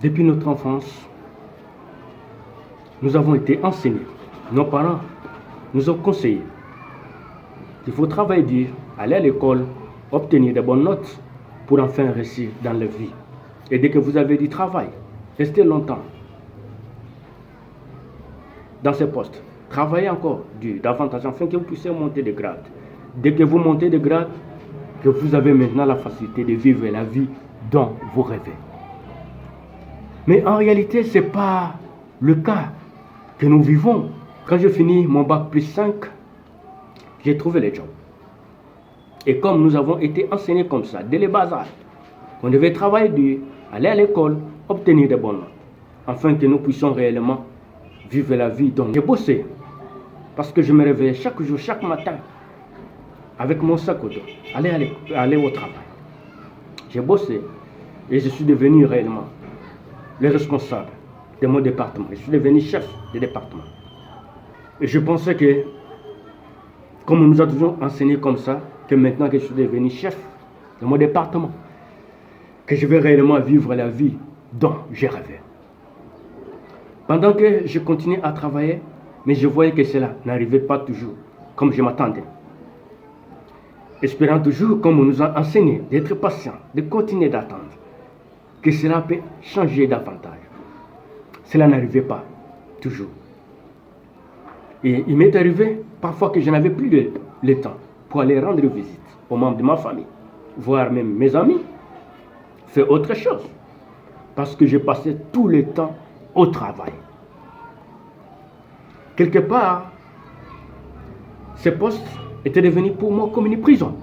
Depuis notre enfance, nous avons été enseignés. Nos parents nous ont conseillé qu'il faut travailler dur, aller à l'école, obtenir de bonnes notes pour enfin réussir dans la vie. Et dès que vous avez du travail, restez longtemps dans ces postes. Travaillez encore dur, davantage, afin que vous puissiez monter de grade. Dès que vous montez de grade, que vous avez maintenant la facilité de vivre la vie dont vous rêvez. Mais en réalité, ce n'est pas le cas que nous vivons. Quand j'ai fini mon bac plus 5, j'ai trouvé le job. Et comme nous avons été enseignés comme ça, dès le bas âge, on devait travailler dur, aller à l'école, obtenir des bonnes notes, afin que nous puissions réellement vivre la vie dont j'ai bossé. Parce que je me réveillais chaque jour, chaque matin, avec mon sac au dos, aller au travail. J'ai bossé et je suis devenu réellement le responsable de mon département. Je suis devenu chef de département. Et je pensais que, comme on nous a toujours enseigné comme ça, que maintenant que je suis devenu chef de mon département, que je vais réellement vivre la vie dont j'ai rêvé. Pendant que je continuais à travailler, mais je voyais que cela n'arrivait pas toujours comme je m'attendais. Espérant toujours, comme on nous a enseigné, d'être patient, de continuer d'attendre, que cela peut changer davantage. Cela n'arrivait pas toujours. Et il m'est arrivé parfois que je n'avais plus le temps pour aller rendre visite aux membres de ma famille, voire même mes amis, faire autre chose. Parce que je passais tout le temps au travail. Quelque part, ces postes étaient devenus pour moi comme une prison.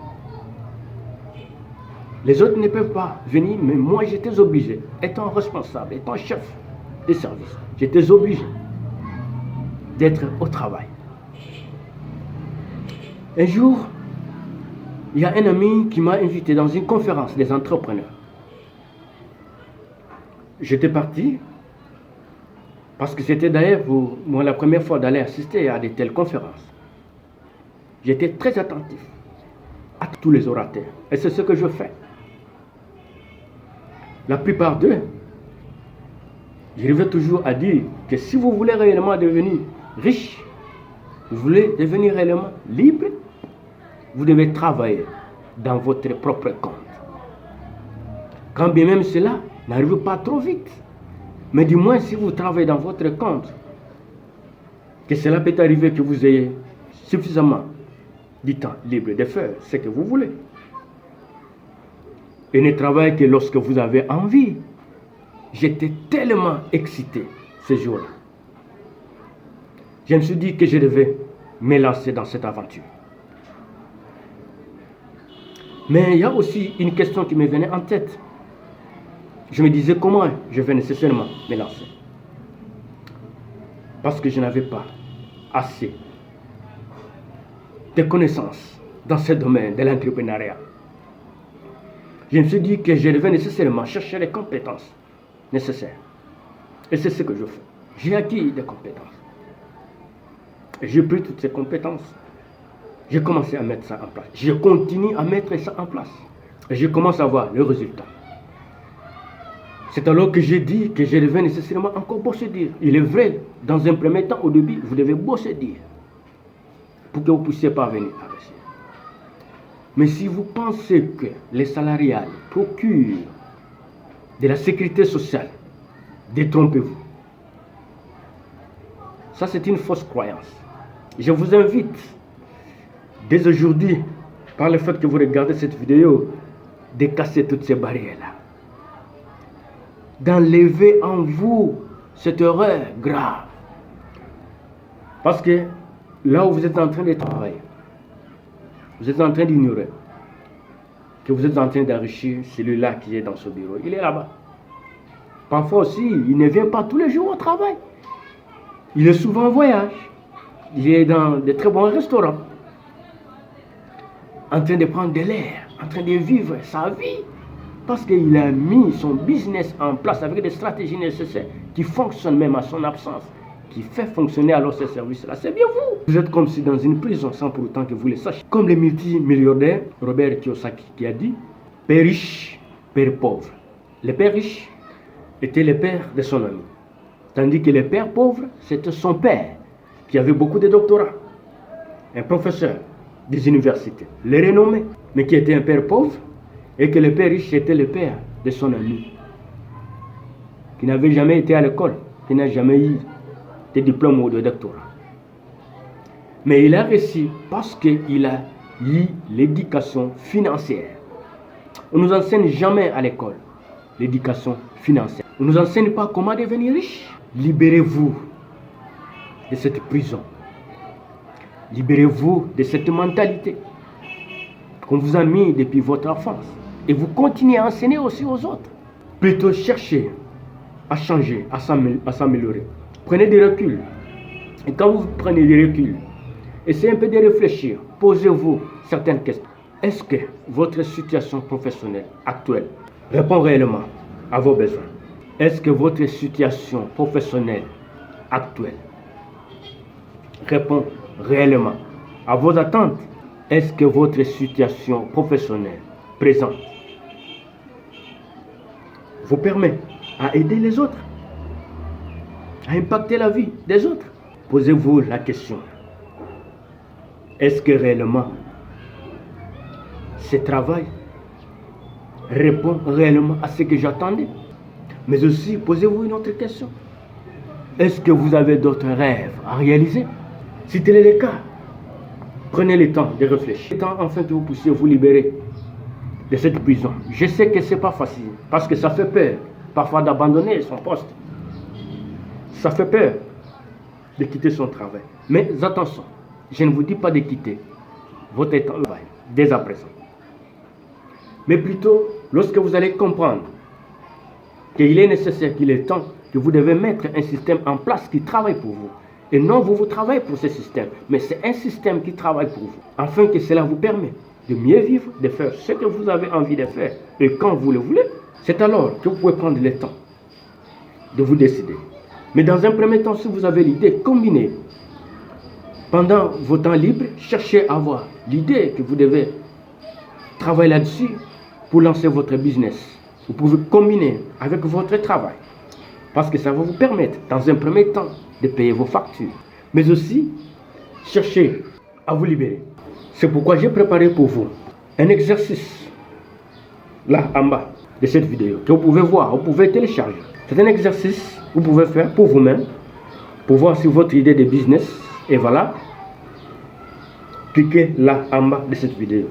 Les autres ne peuvent pas venir, mais moi j'étais obligé, étant responsable, étant chef de service, j'étais obligé d'être au travail. Un jour, il y a un ami qui m'a invité dans une conférence des entrepreneurs. J'étais parti, parce que c'était d'ailleurs pour moi la première fois d'aller assister à de telles conférences. J'étais très attentif à tous les orateurs, et c'est ce que je fais. La plupart d'eux, j'arrivais toujours à dire que si vous voulez réellement devenir riche, vous voulez devenir réellement libre, vous devez travailler dans votre propre compte. Quand bien même cela n'arrive pas trop vite, mais du moins si vous travaillez dans votre compte, que cela peut arriver que vous ayez suffisamment du temps libre de faire ce que vous voulez. Et ne travaillez que lorsque vous avez envie. J'étais tellement excité ce jour-là. Je me suis dit que je devais me lancer dans cette aventure. Mais il y a aussi une question qui me venait en tête. Je me disais comment je vais nécessairement me lancer. Parce que je n'avais pas assez de connaissances dans ce domaine de l'entrepreneuriat. Je me suis dit que je devais nécessairement chercher les compétences nécessaires. Et c'est ce que je fais. J'ai acquis des compétences. Et j'ai pris toutes ces compétences. J'ai commencé à mettre ça en place. Je continue à mettre ça en place. Et je commence à voir le résultat. C'est alors que j'ai dit que je devais nécessairement encore bosser dur. Il est vrai, dans un premier temps, au début, vous devez bosser dur pour que vous puissiez parvenir à réussir. Mais si vous pensez que les salariés procurent de la sécurité sociale, détrompez-vous. Ça, c'est une fausse croyance. Je vous invite, dès aujourd'hui, par le fait que vous regardez cette vidéo, de casser toutes ces barrières-là. D'enlever en vous cette erreur grave. Parce que là où vous êtes en train de travailler, vous êtes en train d'ignorer que vous êtes en train d'enrichir celui-là qui est dans ce bureau. Il est là-bas. Parfois aussi, il ne vient pas tous les jours au travail. Il est souvent en voyage. Il est dans de très bons restaurants. En train de prendre de l'air, en train de vivre sa vie. Parce qu'il a mis son business en place avec des stratégies nécessaires qui fonctionnent même à son absence, qui fait fonctionner alors ces services-là. C'est bien vous. Vous êtes comme si dans une prison sans pour autant que vous le sachiez. Comme le multimilliardaire Robert Kiyosaki qui a dit, père riche, père pauvre. Le père riche était le père de son ami. Tandis que le père pauvre, c'était son père, qui avait beaucoup de doctorats. Un professeur des universités, le renommé, mais qui était un père pauvre, et que le père riche était le père de son ami, qui n'avait jamais été à l'école, qui n'a jamais eu de diplôme ou de doctorat. Mais il a réussi parce qu'il a eu l'éducation financière. On ne nous enseigne jamais à l'école l'éducation financière. On ne nous enseigne pas comment devenir riche. Libérez-vous de cette prison. Libérez-vous de cette mentalité qu'on vous a mis depuis votre enfance. Et vous continuez à enseigner aussi aux autres. Plutôt cherchez à changer, à s'améliorer. Prenez des reculs. Et quand vous prenez des reculs, essayez un peu de réfléchir. Posez-vous certaines questions. Est-ce que votre situation professionnelle actuelle répond réellement à vos besoins? Est-ce que votre situation professionnelle actuelle répond réellement à vos attentes? Est-ce que votre situation professionnelle présente vous permet à aider les autres, à impacter la vie des autres? Posez-vous la question. Est-ce que réellement ce travail répond réellement à ce que j'attendais? Mais aussi, posez-vous une autre question. Est-ce que vous avez d'autres rêves à réaliser? Si tel est le cas, prenez le temps de réfléchir. Le temps afin que vous puissiez vous libérer de cette prison. Je sais que ce n'est pas facile, parce que ça fait peur, parfois d'abandonner son poste. Ça fait peur de quitter son travail. Mais attention, je ne vous dis pas de quitter votre travail dès à présent. Mais plutôt, lorsque vous allez comprendre qu'il est nécessaire, qu'il est temps, que vous devez mettre un système en place qui travaille pour vous. Et non, vous travaillez pour ce système, mais c'est un système qui travaille pour vous, afin que cela vous permette de mieux vivre, de faire ce que vous avez envie de faire, et quand vous le voulez. C'est alors que vous pouvez prendre le temps de vous décider. Mais dans un premier temps, si vous avez l'idée, combinez. Pendant vos temps libres, cherchez à avoir l'idée que vous devez travailler là-dessus pour lancer votre business. Vous pouvez combiner avec votre travail, parce que ça va vous permettre, dans un premier temps, de payer vos factures. Mais aussi, cherchez à vous libérer. C'est pourquoi j'ai préparé pour vous un exercice, là en bas de cette vidéo, que vous pouvez voir, vous pouvez télécharger. C'est un exercice que vous pouvez faire pour vous-même, pour voir si votre idée de business est valable. Cliquez là en bas de cette vidéo.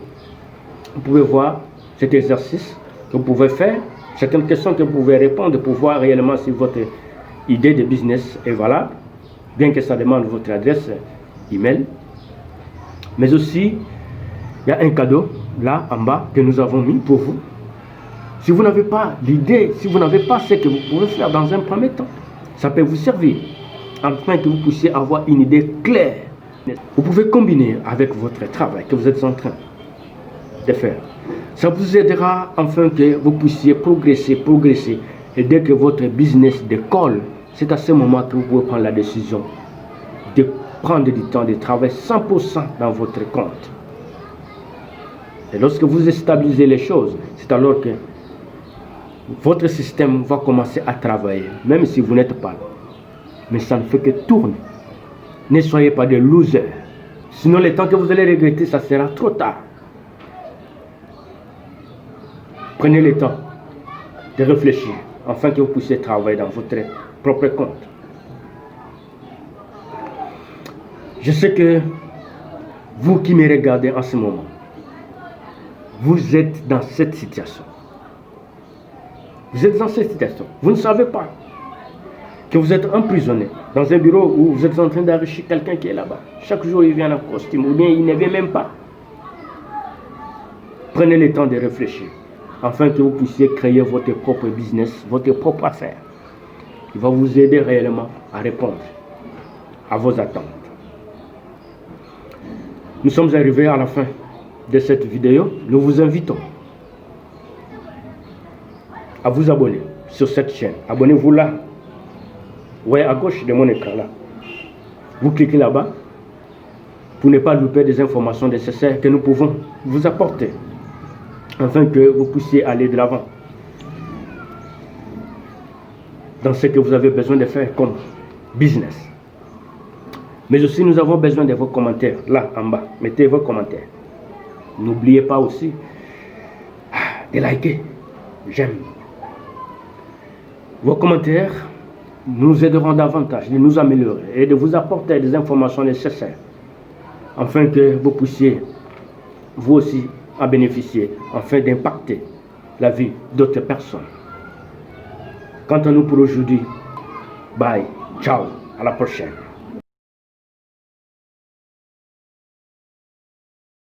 Vous pouvez voir cet exercice que vous pouvez faire, certaines questions que vous pouvez répondre pour voir réellement si votre idée de business est valable, bien que ça demande votre adresse email. Mais aussi, il y a un cadeau là en bas que nous avons mis pour vous. Si vous n'avez pas l'idée, si vous n'avez pas ce que vous pouvez faire dans un premier temps, ça peut vous servir afin que vous puissiez avoir une idée claire. Vous pouvez combiner avec votre travail que vous êtes en train de faire. Ça vous aidera afin que vous puissiez progresser. Et dès que votre business décolle, c'est à ce moment que vous pouvez prendre la décision de prendre du temps de travail 100% dans votre compte. Et lorsque vous stabilisez les choses, c'est alors que votre système va commencer à travailler, même si vous n'êtes pas là. Mais ça ne fait que tourner. Ne soyez pas des losers. Sinon, le temps que vous allez regretter, ça sera trop tard. Prenez le temps de réfléchir, afin que vous puissiez travailler dans votre propre compte. Je sais que vous qui me regardez en ce moment, vous êtes dans cette situation. Vous êtes dans cette situation. Vous ne savez pas que vous êtes emprisonné dans un bureau où vous êtes en train d'enrichir quelqu'un qui est là-bas. Chaque jour, il vient en costume, ou bien il ne vient même pas. Prenez le temps de réfléchir, afin que vous puissiez créer votre propre business, votre propre affaire, qui va vous aider réellement à répondre à vos attentes. Nous sommes arrivés à la fin de cette vidéo. Nous vous invitons à vous abonner sur cette chaîne. Abonnez-vous là. Vous voyez à gauche de mon écran là. Vous cliquez là-bas pour ne pas louper des informations nécessaires que nous pouvons vous apporter, afin que vous puissiez aller de l'avant. dans ce que vous avez besoin de faire comme business. Mais aussi, nous avons besoin de vos commentaires, là en bas. Mettez vos commentaires. N'oubliez pas aussi de liker. J'aime. Vos commentaires nous aideront davantage de nous améliorer et de vous apporter des informations nécessaires afin que vous puissiez, vous aussi, en bénéficier, afin d'impacter la vie d'autres personnes. Quant à nous pour aujourd'hui, bye, ciao, à la prochaine.